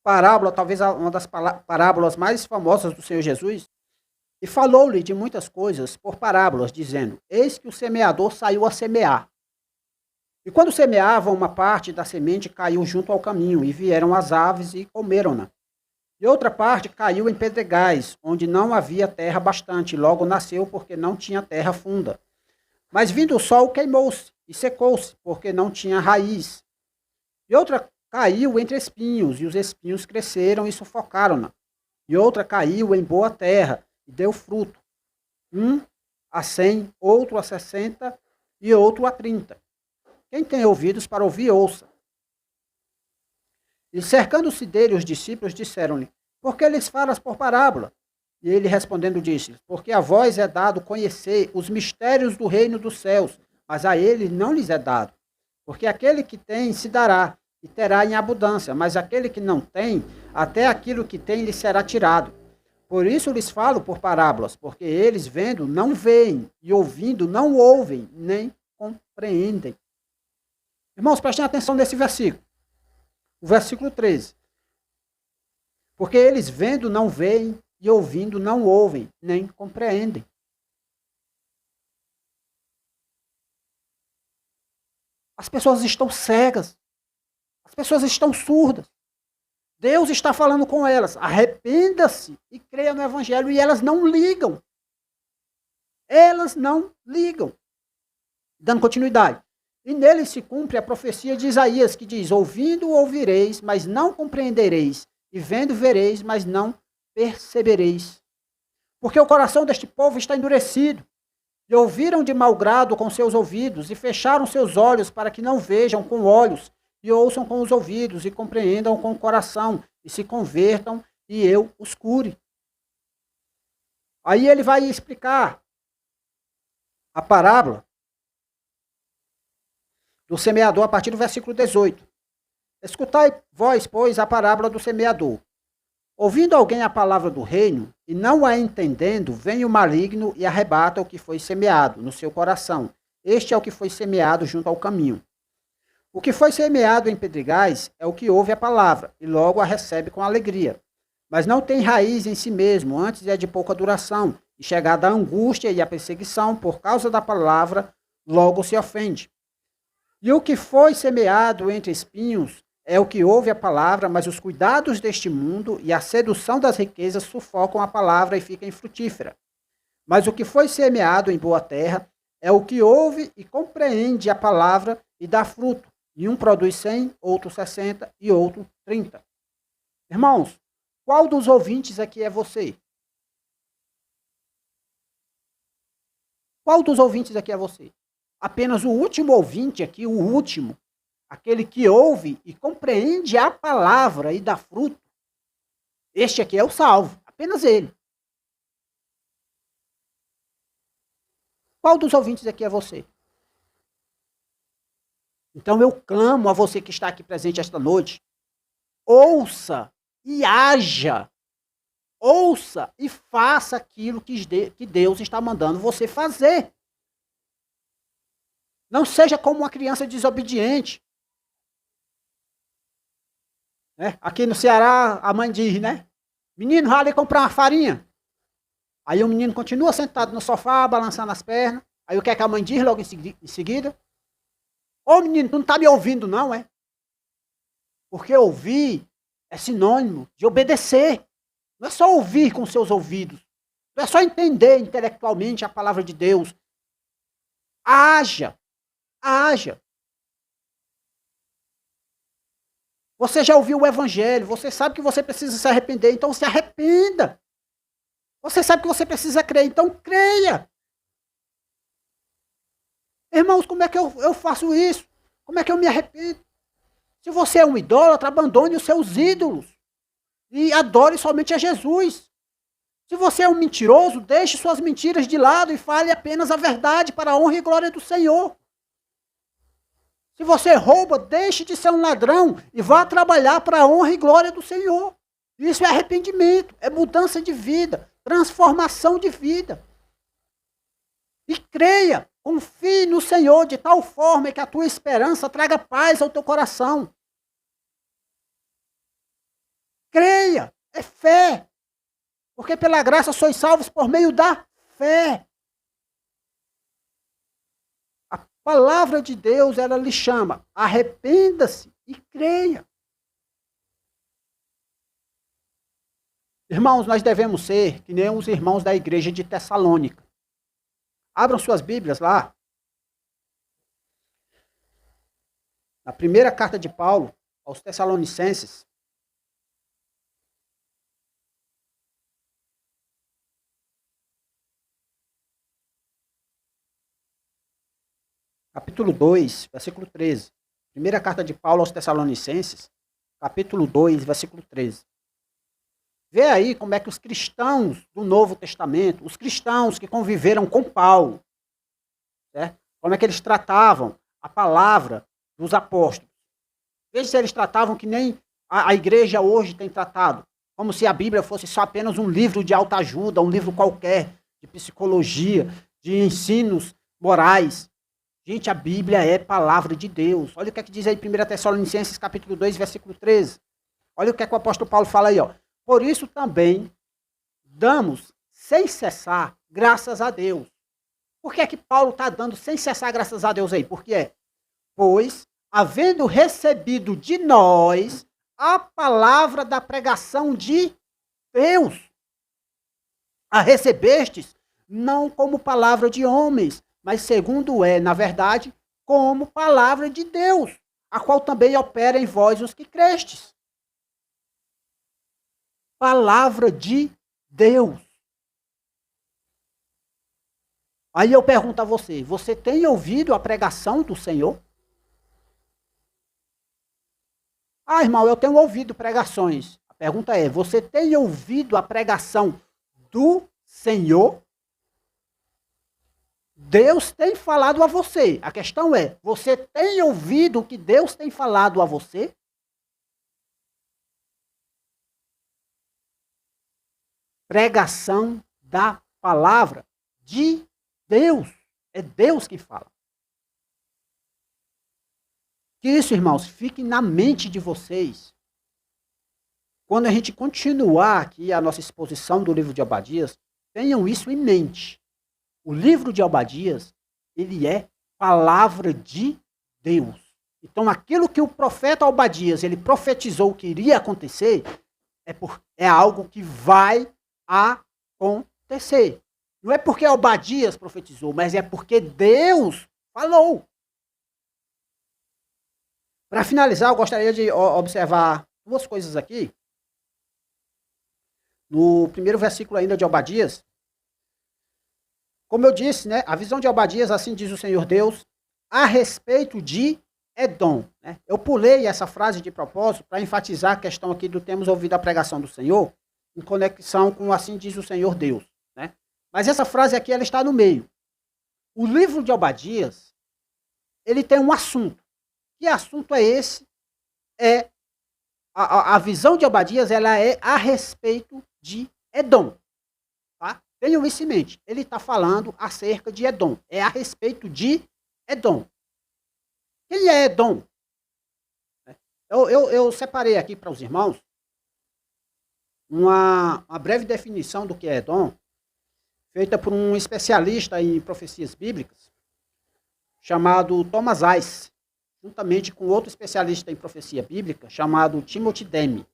parábola, talvez uma das parábolas mais famosas do Senhor Jesus, e falou-lhe de muitas coisas por parábolas, dizendo: eis que o semeador saiu a semear. E quando semeava, uma parte da semente caiu junto ao caminho, e vieram as aves e comeram-na. E outra parte caiu em pedregais, onde não havia terra bastante, logo nasceu, porque não tinha terra funda. Mas vindo o sol, queimou-se e secou-se, porque não tinha raiz. E outra caiu entre espinhos, e os espinhos cresceram e sufocaram-na. E outra caiu em boa terra, e deu fruto. 100, outro a 60 e outro a 30. Quem tem ouvidos para ouvir, ouça. E cercando-se dele, os discípulos disseram-lhe: por que lhes falas por parábola? E ele respondendo disse: porque a vós é dado conhecer os mistérios do reino dos céus, mas a eles não lhes é dado. Porque aquele que tem se dará, e terá em abundância, mas aquele que não tem, até aquilo que tem lhe será tirado. Por isso lhes falo por parábolas, porque eles vendo não veem, e ouvindo não ouvem, nem compreendem. Irmãos, prestem atenção nesse versículo. O versículo 13. Porque eles vendo não veem, e ouvindo não ouvem, nem compreendem. As pessoas estão cegas. As pessoas estão surdas. Deus está falando com elas: arrependa-se e creia no Evangelho, e elas não ligam. Elas não ligam. Dando continuidade. E nele se cumpre a profecia de Isaías, que diz: ouvindo ouvireis, mas não compreendereis, e vendo vereis, mas não percebereis. Porque o coração deste povo está endurecido, e ouviram de mau grado com seus ouvidos, e fecharam seus olhos para que não vejam com olhos, e ouçam com os ouvidos, e compreendam com o coração, e se convertam, e eu os cure. Aí ele vai explicar a parábola do semeador a partir do versículo 18. Escutai vós, pois, a parábola do semeador. Ouvindo alguém a palavra do reino, e não a entendendo, vem o maligno e arrebata o que foi semeado no seu coração. Este é o que foi semeado junto ao caminho. O que foi semeado em pedregais é o que ouve a palavra, e logo a recebe com alegria. Mas não tem raiz em si mesmo, antes é de pouca duração, e chegada a angústia e a perseguição por causa da palavra, logo se ofende. E o que foi semeado entre espinhos é o que ouve a palavra, mas os cuidados deste mundo e a sedução das riquezas sufocam a palavra e fica infrutífera. Mas o que foi semeado em boa terra é o que ouve e compreende a palavra e dá fruto. E um produz 100, outro 60 e outro 30. Irmãos, qual dos ouvintes aqui é você? Qual dos ouvintes aqui é você? Apenas o último ouvinte aqui, o último, aquele que ouve e compreende a palavra e dá fruto. Este aqui é o salvo, apenas ele. Qual dos ouvintes aqui é você? Então eu clamo a você que está aqui presente esta noite, ouça e haja. Ouça e faça aquilo que Deus está mandando você fazer. Não seja como uma criança desobediente. Aqui no Ceará, a mãe diz, né? Menino, vai ali comprar uma farinha. Aí o menino continua sentado no sofá, balançando as pernas. Aí o que é que a mãe diz logo em seguida? Ô menino, tu não tá me ouvindo não, é? Porque ouvir é sinônimo de obedecer. Não é só ouvir com seus ouvidos. Não é só entender intelectualmente a palavra de Deus. Haja. Haja. Você já ouviu o evangelho, você sabe que você precisa se arrepender, então se arrependa. Você sabe que você precisa crer, então creia. Irmãos, como é que eu faço isso? Como é que eu me arrependo? Se você é um idólatra, abandone os seus ídolos e adore somente a Jesus. Se você é um mentiroso, deixe suas mentiras de lado e fale apenas a verdade para a honra e glória do Senhor. Se você rouba, deixe de ser um ladrão e vá trabalhar para a honra e glória do Senhor. Isso é arrependimento, é mudança de vida, transformação de vida. E creia, confie no Senhor de tal forma que a tua esperança traga paz ao teu coração. Creia, é fé. Porque pela graça sois salvos por meio da fé. A palavra de Deus, ela lhe chama, arrependa-se e creia. Irmãos, nós devemos ser que nem os irmãos da igreja de Tessalônica. Abram suas Bíblias lá. Na primeira carta de Paulo aos Tessalonicenses. Capítulo 2, versículo 13. Primeira carta de Paulo aos Tessalonicenses, capítulo 2, versículo 13. Vê aí como é que os cristãos do Novo Testamento, os cristãos que conviveram com Paulo, certo? Como é que eles tratavam a palavra dos apóstolos. Veja se eles tratavam que nem a igreja hoje tem tratado, como se a Bíblia fosse só apenas um livro de autoajuda, um livro qualquer, de psicologia, de ensinos morais. Gente, a Bíblia é palavra de Deus. Olha o que é que diz aí 1 Tessalonicenses capítulo 2, versículo 13. Olha o que é que o apóstolo Paulo fala aí, ó. Por isso também damos sem cessar graças a Deus. Por que é que Paulo está dando sem cessar graças a Deus aí? Por quê? Pois, havendo recebido de nós a palavra da pregação de Deus, a recebestes não como palavra de homens, mas segundo é, na verdade, como palavra de Deus, a qual também opera em vós os que crestes. Palavra de Deus. Aí eu pergunto a você, você tem ouvido a pregação do Senhor? Ah, irmão, eu tenho ouvido pregações. A pergunta é, você tem ouvido a pregação do Senhor? Deus tem falado a você. A questão é, você tem ouvido o que Deus tem falado a você? Pregação da palavra de Deus. É Deus que fala. Que isso, irmãos, fique na mente de vocês. Quando a gente continuar aqui a nossa exposição do livro de Obadias, tenham isso em mente. O livro de Obadias, ele é palavra de Deus. Então, aquilo que o profeta Obadias, ele profetizou que iria acontecer, é algo que vai acontecer. Não é porque Obadias profetizou, mas é porque Deus falou. Para finalizar, eu gostaria de observar duas coisas aqui. No primeiro versículo ainda de Obadias, como eu disse, né, a visão de Obadias, assim diz o Senhor Deus, a respeito de Edom. Né? Eu pulei essa frase de propósito para enfatizar a questão aqui do temos ouvido a pregação do Senhor, em conexão com assim diz o Senhor Deus. Né? Mas essa frase aqui, ela está no meio. O livro de Obadias, ele tem um assunto. Que assunto é esse? É a visão de Obadias, ela é a respeito de Edom. Tá? Tenham isso em mente. Ele está falando acerca de Edom. É a respeito de Edom. Quem é Edom? Eu separei aqui para os irmãos uma breve definição do que é Edom, feita por um especialista em profecias bíblicas, chamado Thomas Ice. juntamente com outro especialista em profecia bíblica, chamado Timothy Demme.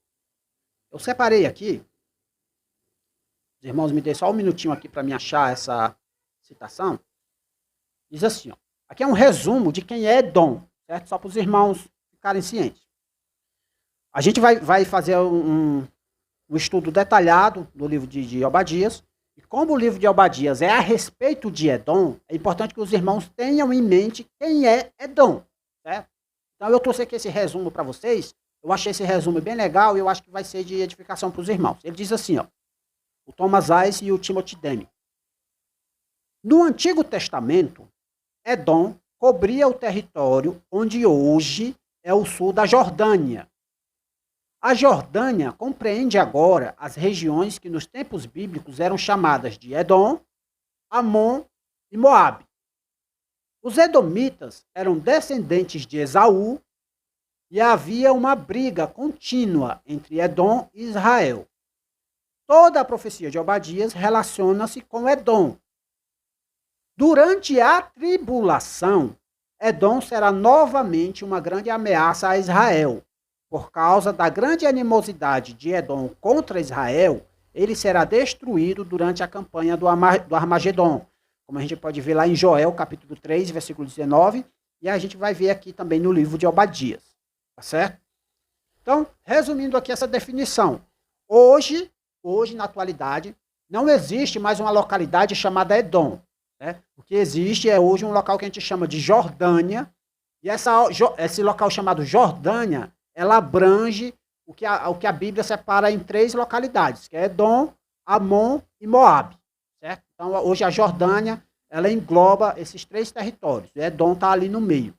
Eu separei aqui, os irmãos me dêem só um minutinho aqui para me achar essa citação. Diz assim, ó, aqui é um resumo de quem é Edom, certo? Só para os irmãos ficarem cientes. A gente vai fazer um estudo detalhado do livro de Obadias, e como o livro de Obadias é a respeito de Edom, é importante que os irmãos tenham em mente quem é Edom, certo? Então eu trouxe aqui esse resumo para vocês, eu achei esse resumo bem legal e eu acho que vai ser de edificação para os irmãos. Ele diz assim, ó, o Thomas Ice e o Timothy Demme. No Antigo Testamento, Edom cobria o território onde hoje é o sul da Jordânia. A Jordânia compreende agora as regiões que nos tempos bíblicos eram chamadas de Edom, Amon e Moabe. Os edomitas eram descendentes de Esaú e havia uma briga contínua entre Edom e Israel. Toda a profecia de Obadias relaciona-se com Edom. Durante a tribulação, Edom será novamente uma grande ameaça a Israel. Por causa da grande animosidade de Edom contra Israel, ele será destruído durante a campanha do Armagedon, como a gente pode ver lá em Joel, capítulo 3, versículo 19, e a gente vai ver aqui também no livro de Obadias, tá certo? Então, resumindo aqui essa definição, hoje na atualidade, não existe mais uma localidade chamada Edom, né? O que existe é hoje um local que a gente chama de Jordânia, e esse local chamado Jordânia, ela abrange o que a Bíblia separa em 3 localidades, que é Edom, Amon e Moabe, certo? Então, hoje a Jordânia, ela engloba esses 3 territórios, e Edom está ali no meio.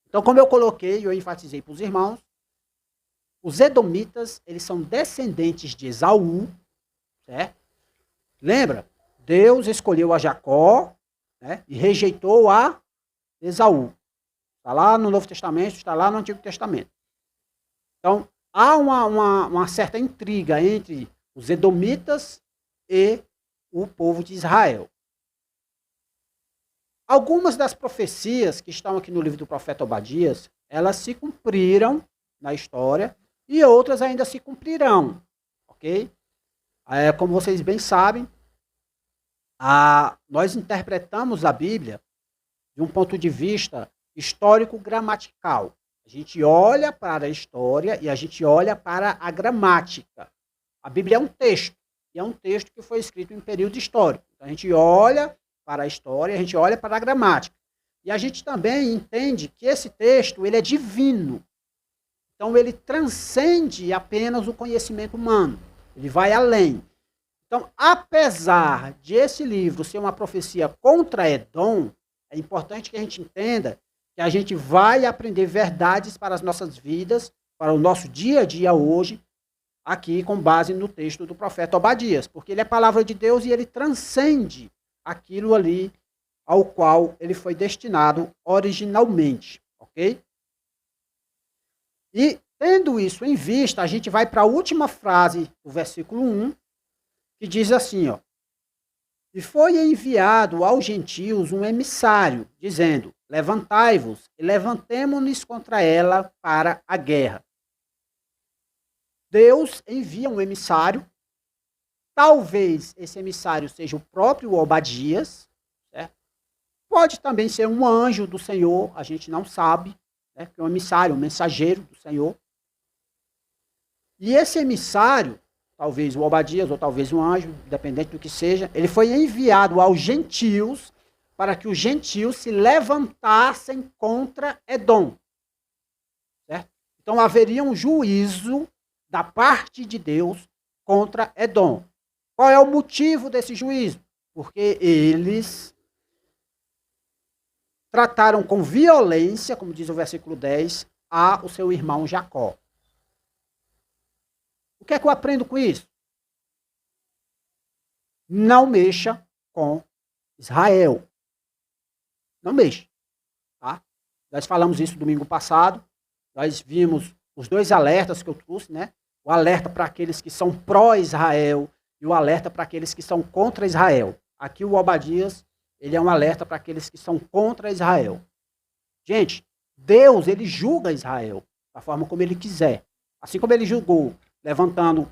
Então, como eu coloquei, eu enfatizei para os irmãos, os edomitas, eles são descendentes de Esaú, certo? Lembra? Deus escolheu a Jacó, né, e rejeitou a Esaú. Está lá no Novo Testamento, está lá no Antigo Testamento. Então, há uma certa intriga entre os edomitas e o povo de Israel. Algumas das profecias que estão aqui no livro do profeta Obadias, elas se cumpriram na história e outras ainda se cumprirão, ok? Como vocês bem sabem, nós interpretamos a Bíblia de um ponto de vista histórico-gramatical. A gente olha para a história e a gente olha para a gramática. A Bíblia é um texto, e é um texto que foi escrito em período histórico. Então, a gente olha para a história, a gente olha para a gramática. E a gente também entende que esse texto ele é divino. Então, ele transcende apenas o conhecimento humano. Ele vai além. Então, apesar de esse livro ser uma profecia contra Edom, é importante que a gente entenda que a gente vai aprender verdades para as nossas vidas, para o nosso dia a dia hoje, aqui com base no texto do profeta Obadias, porque ele é palavra de Deus e ele transcende aquilo ali ao qual ele foi destinado originalmente, ok? E, tendo isso em vista, a gente vai para a última frase do versículo 1, que diz assim, ó, e foi enviado aos gentios um emissário, dizendo, levantai-vos e levantemo-nos contra ela para a guerra. Deus envia um emissário, talvez esse emissário seja o próprio Obadias, certo? Pode também ser um anjo do Senhor, a gente não sabe, né? Que é um emissário, um mensageiro do Senhor. E esse emissário, talvez o Obadias ou talvez um anjo, independente do que seja, ele foi enviado aos gentios para que os gentios se levantassem contra Edom. Certo? Então haveria um juízo da parte de Deus contra Edom. Qual é o motivo desse juízo? Porque eles trataram com violência, como diz o versículo 10, o seu irmão Jacó. O que é que eu aprendo com isso? Não mexa com Israel. Não mexa. Tá? Nós falamos isso domingo passado. Nós vimos os 2 alertas que eu trouxe, né? O alerta para aqueles que são pró-Israel e o alerta para aqueles que são contra Israel. Aqui o Obadias, ele é um alerta para aqueles que são contra Israel. Gente, Deus, ele julga Israel da forma como ele quiser. Assim como ele julgou, levantando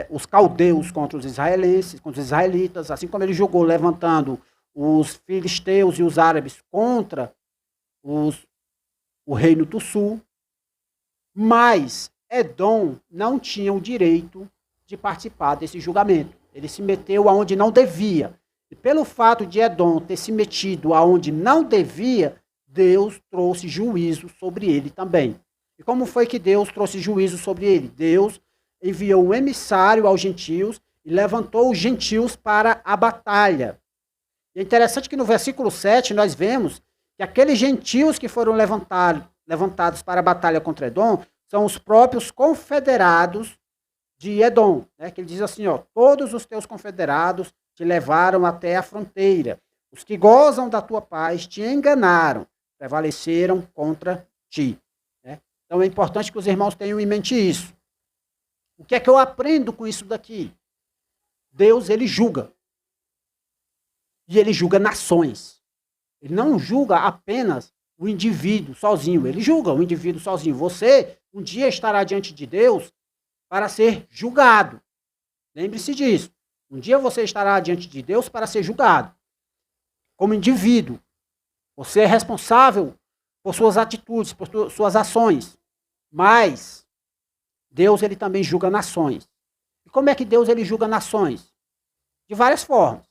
os caldeus contra os israelenses, contra os israelitas, assim como ele julgou, levantando os filisteus e os árabes contra o reino do sul. Mas Edom não tinha o direito de participar desse julgamento. Ele se meteu aonde não devia. E pelo fato de Edom ter se metido aonde não devia, Deus trouxe juízo sobre ele também. E como foi que Deus trouxe juízo sobre ele? Deus enviou um emissário aos gentios e levantou os gentios para a batalha. E é interessante que no versículo 7 nós vemos que aqueles gentios que foram levantados para a batalha contra Edom são os próprios confederados de Edom. Né? Que ele diz assim, ó, todos os teus confederados te levaram até a fronteira. Os que gozam da tua paz te enganaram, prevaleceram contra ti. Né? Então é importante que os irmãos tenham em mente isso. O que é que eu aprendo com isso daqui? Deus, ele julga. E ele julga nações. Ele não julga apenas o indivíduo sozinho. Ele julga o indivíduo sozinho. Você um dia estará diante de Deus para ser julgado. Lembre-se disso. Um dia você estará diante de Deus para ser julgado. Como indivíduo. Você é responsável por suas atitudes, por suas ações. Mas Deus, ele também julga nações. E como é que Deus, ele julga nações? De várias formas.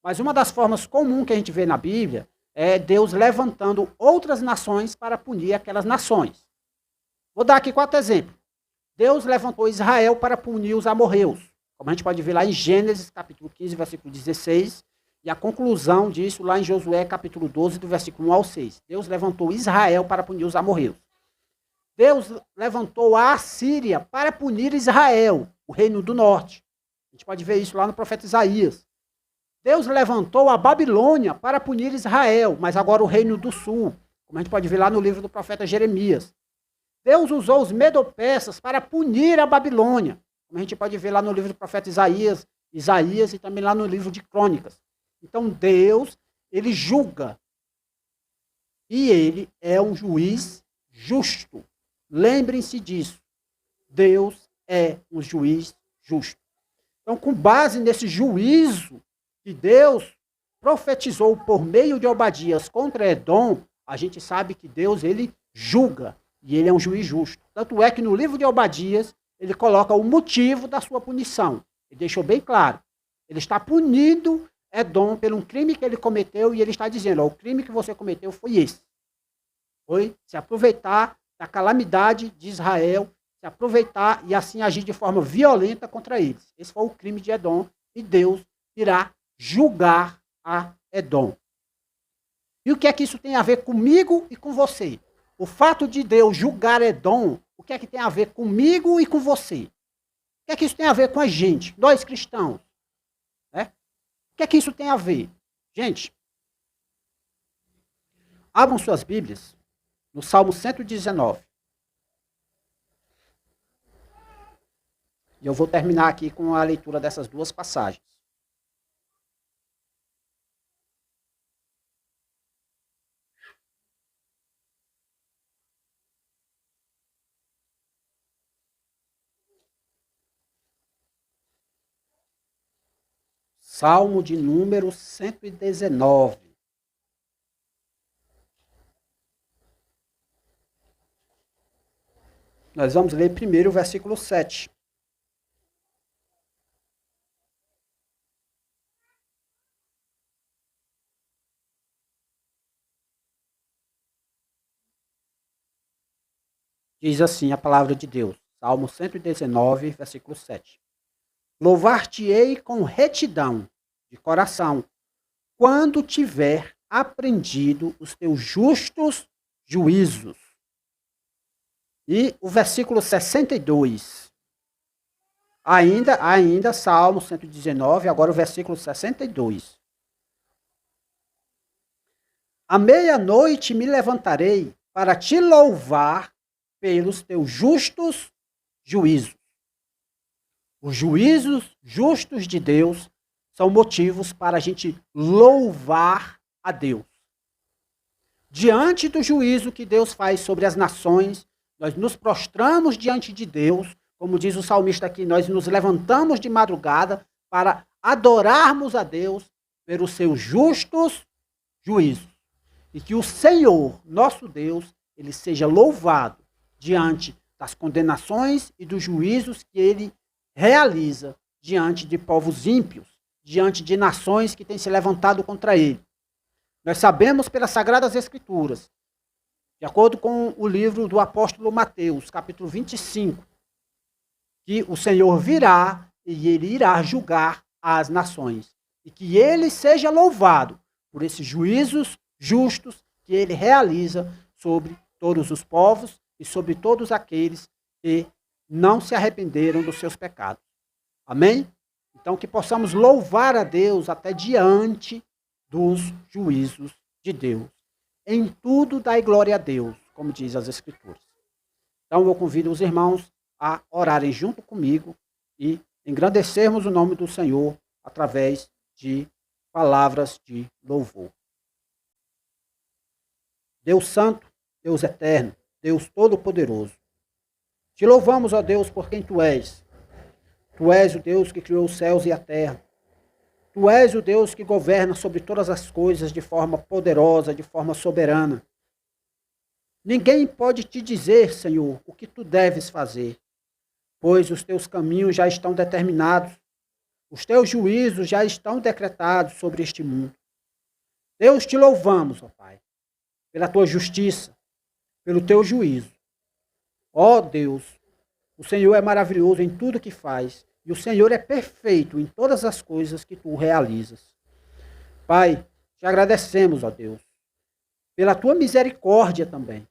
Mas uma das formas comuns que a gente vê na Bíblia é Deus levantando outras nações para punir aquelas nações. Vou dar aqui 4 exemplos. Deus levantou Israel para punir os amorreus. Como a gente pode ver lá em Gênesis, capítulo 15, versículo 16, e a conclusão disso lá em Josué, capítulo 12, do versículo 1 ao 6. Deus levantou Israel para punir os amorreus. Deus levantou a Assíria para punir Israel, o reino do norte. A gente pode ver isso lá no profeta Isaías. Deus levantou a Babilônia para punir Israel, mas agora o reino do sul, como a gente pode ver lá no livro do profeta Jeremias. Deus usou os medo-persas para punir a Babilônia, como a gente pode ver lá no livro do profeta Isaías e também lá no livro de Crônicas. Então Deus, ele julga. E ele é um juiz justo. Lembrem-se disso. Deus é um juiz justo. Então, com base nesse juízo que Deus profetizou por meio de Obadias contra Edom, a gente sabe que Deus, ele julga. E ele é um juiz justo. Tanto é que no livro de Obadias, ele coloca o motivo da sua punição. Ele deixou bem claro. Ele está punindo Edom pelo um crime que ele cometeu e ele está dizendo, ó, o crime que você cometeu foi esse. Foi se aproveitar da calamidade de Israel, se aproveitar e assim agir de forma violenta contra eles. Esse foi o crime de Edom e Deus irá julgar a Edom. E o que é que isso tem a ver comigo e com você? O fato de Deus julgar Edom, o que é que tem a ver comigo e com você? O que é que isso tem a ver com a gente, nós cristãos? Né? O que é que isso tem a ver? Gente, abram suas Bíblias no Salmo 119. E eu vou terminar aqui com a leitura dessas 2 passagens. Salmo de número 119. Nós vamos ler primeiro o versículo 7. Diz assim a palavra de Deus, Salmo 119, versículo 7. Louvar-te-ei com retidão de coração, quando tiver aprendido os teus justos juízos. E o versículo 62. Ainda Salmo 119, agora o versículo 62. À meia-noite me levantarei para te louvar pelos teus justos juízos. Os juízos justos de Deus são motivos para a gente louvar a Deus. diante do juízo que Deus faz sobre as nações, nós nos prostramos diante de Deus, como diz o salmista aqui, nós nos levantamos de madrugada para adorarmos a Deus pelos seus justos juízos. E que o Senhor, nosso Deus, ele seja louvado diante das condenações e dos juízos que ele realiza diante de povos ímpios, diante de nações que têm se levantado contra ele. Nós sabemos pelas Sagradas Escrituras, de acordo com o livro do apóstolo Mateus, capítulo 25, que o Senhor virá e ele irá julgar as nações. E que ele seja louvado por esses juízos justos que ele realiza sobre todos os povos e sobre todos aqueles que não se arrependeram dos seus pecados. Amém? Então que possamos louvar a Deus até diante dos juízos de Deus. Em tudo dai glória a Deus, como diz as Escrituras. Então eu convido os irmãos a orarem junto comigo e engrandecermos o nome do Senhor através de palavras de louvor. Deus Santo, Deus Eterno, Deus Todo-Poderoso, te louvamos, ó Deus, por quem Tu és. Tu és o Deus que criou os céus e a terra. Tu és o Deus que governa sobre todas as coisas de forma poderosa, de forma soberana. Ninguém pode te dizer, Senhor, o que Tu deves fazer, pois os Teus caminhos já estão determinados, os Teus juízos já estão decretados sobre este mundo. Deus, te louvamos, ó Pai, pela Tua justiça, pelo Teu juízo. Ó Deus, o Senhor é maravilhoso em tudo que faz, e o Senhor é perfeito em todas as coisas que Tu realizas. Pai, te agradecemos, ó Deus, pela Tua misericórdia também.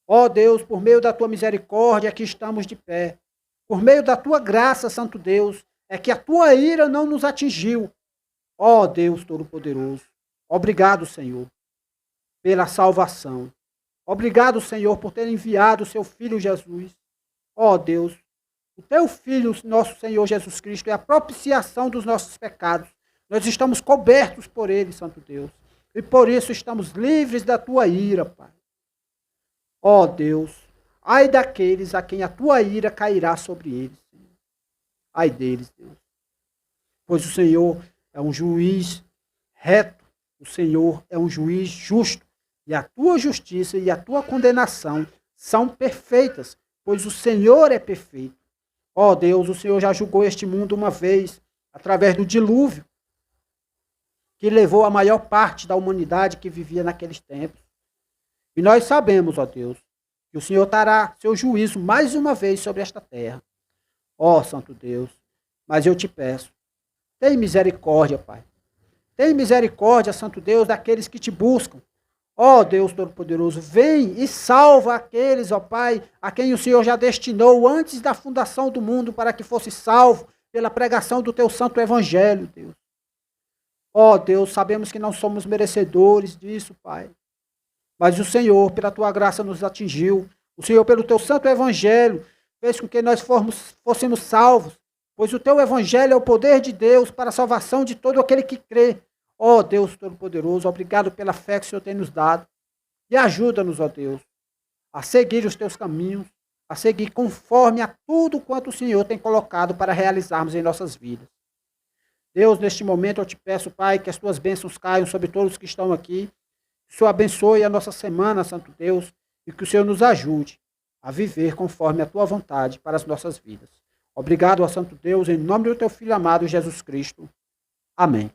Ó Deus, por meio da Tua misericórdia é que estamos de pé. Por meio da Tua graça, Santo Deus, é que a Tua ira não nos atingiu. Ó Deus Todo-Poderoso, obrigado, Senhor, pela salvação. Obrigado, Senhor, por ter enviado o Seu Filho Jesus. Ó Deus, o Teu Filho, nosso Senhor Jesus Cristo, é a propiciação dos nossos pecados. Nós estamos cobertos por Ele, Santo Deus. E por isso estamos livres da Tua ira, Pai. Ó Deus, ai daqueles a quem a Tua ira cairá sobre eles. Senhor. Ai deles, Deus. Pois o Senhor é um juiz reto. O Senhor é um juiz justo. E a Tua justiça e a Tua condenação são perfeitas, pois o Senhor é perfeito. Ó Deus, o Senhor já julgou este mundo uma vez, através do dilúvio, que levou a maior parte da humanidade que vivia naqueles tempos. E nós sabemos, ó Deus, que o Senhor trará seu juízo mais uma vez sobre esta terra. Ó Santo Deus, mas eu te peço, tem misericórdia, Pai. Tem misericórdia, Santo Deus, daqueles que te buscam. Ó Deus Todo-Poderoso, vem e salva aqueles, ó Pai, a quem o Senhor já destinou antes da fundação do mundo para que fosse salvo pela pregação do Teu santo evangelho, Deus. Ó Deus, sabemos que não somos merecedores disso, Pai. Mas o Senhor, pela Tua graça, nos atingiu. O Senhor, pelo Teu santo evangelho, fez com que nós fôssemos salvos. Pois o Teu evangelho é o poder de Deus para a salvação de todo aquele que crê. Ó Deus Todo-Poderoso, obrigado pela fé que o Senhor tem nos dado. E ajuda-nos, ó Deus, a seguir os Teus caminhos, a seguir conforme a tudo quanto o Senhor tem colocado para realizarmos em nossas vidas. Deus, neste momento eu te peço, Pai, que as Tuas bênçãos caiam sobre todos que estão aqui. Que o Senhor abençoe a nossa semana, Santo Deus, e que o Senhor nos ajude a viver conforme a Tua vontade para as nossas vidas. Obrigado, ó Santo Deus, em nome do Teu Filho amado, Jesus Cristo. Amém.